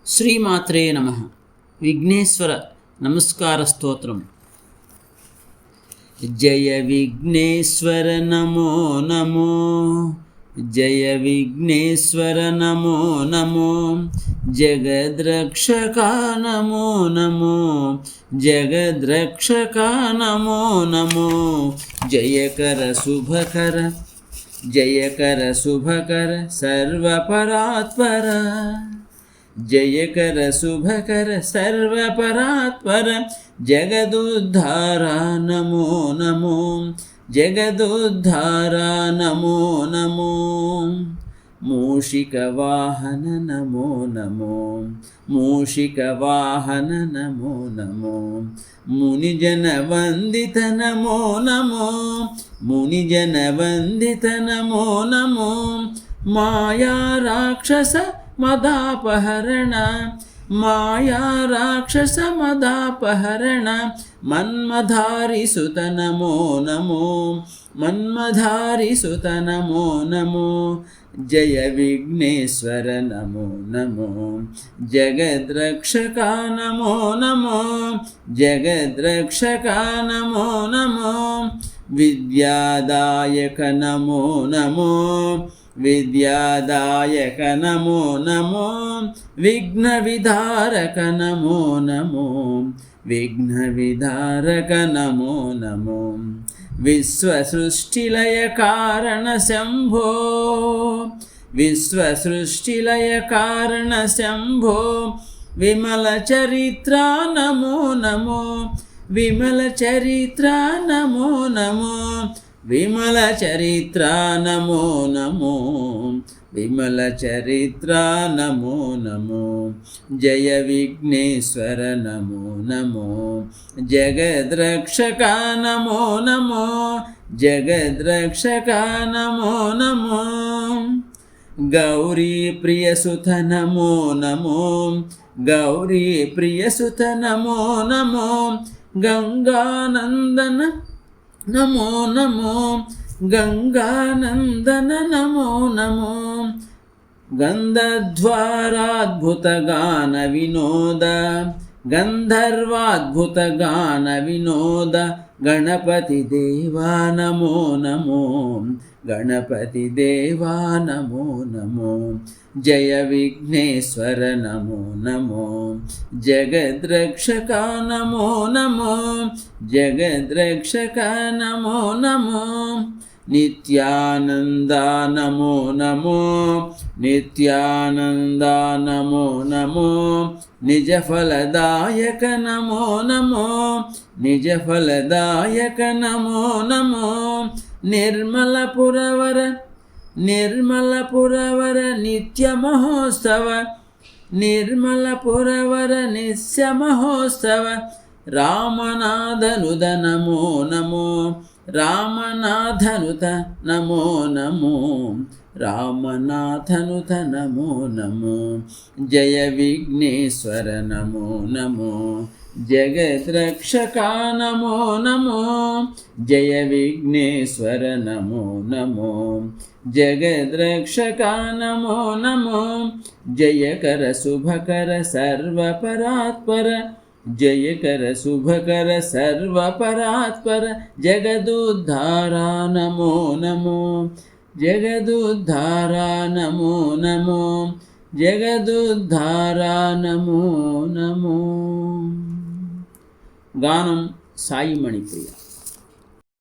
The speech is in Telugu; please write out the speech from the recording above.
శ్రీమాత్రే నమః. విఘ్నేశ్వర నమస్కార స్తోత్రం. జయ విఘ్నేశ్వర నమో నమో, జయ విఘ్నేశ్వర నమో నమో, జగద్రక్షక నమో నమో, జగద్రక్షక నమో నమో. జయకర శుభకర, జయకర శుభకర సర్వపరాత్పర, జయకర శుభకర సర్వపరాత్పర, జగదుద్ధారా నమో నమో, జగదుద్ధారా నమో నమో. మూషిక వాహన నమో నమో, మూషిక వాహన నమో నమో, మునిజన వందిత నమో నమో, మునిజన వందిత నమో నమో. మాయా రాక్షస మదాపహరణ, మాయా రాక్షస మదాపహరణ, మన్మధారి సుత నమో నమో, మన్మధారి సుత నమో నమో. జయ విఘ్నేశ్వర నమో నమో, జగద్రక్షక నమో నమో, జగద్రక్షక నమో నమో. విద్యాదాయక నమో నమో, విద్యాదాయక నమో నమో, విఘ్న విధారక నమో నమో, విఘ్న విధారక నమో నమో. విశ్వసృష్టిలయ కారణ శంభో, విశ్వసృష్టిలయ కారణ శంభో, విమల చరిత్ర నమో నమో, విమల చరిత్ర నమో నమో, విమల చరిత్ర నమో నమో, విమల చరిత్ర నమో నమో. జయ విఘ్నేశ్వర నమో నమో, జగద్రక్షక నమో నమో, జగద్రక్షక నమో నమో. గౌరీ ప్రియసుత నమో నమో, గౌరీ ప్రియసుత నమో నమో, గంగానందన నమో నమో, గంగానందన నమో నమో. గంధర్వాద్భుత గాన వినోద, గంధర్వాద్భుత గాన వినోద, గణపతి దేవా నమో నమో, గణపతి దేవా నమో నమో. జయ విఘ్నేశ్వర నమో నమో, జగద్రక్షక నమో నమో, జగద్రక్షక నమో నమో. నిత్యానంద నమో నమో, నిత్యానంద నమో నమో, నిజ ఫలదాయక నమో నమో, నిజ ఫలదాయక నమో నమో. నిర్మల పురవర, నిర్మల పురవర నిత్య మహోత్సవ, నిర్మల పురవర నిత్య మహోత్సవ, రామనాథనుద నమో నమో, రామనాథనుత నమో నమో, రామనాథనుత నమో నమో. జయ విఘ్నేశ్వర నమో నమో, జగద్రక్షక నమో నమో, జయ విఘ్నేశ్వర నమో నమో, జగద్రక్షక నమో నమో. జయకర శుభకర సర్వపరాత్పర, జయకర శుభకర సర్వపరాత్పర, జగదుద్ధారా నమో నమో, జగదుద్ధారా నమో నమో, జగదుద్ధారా నమో నమో. గానం సాయి మణిప్రియ.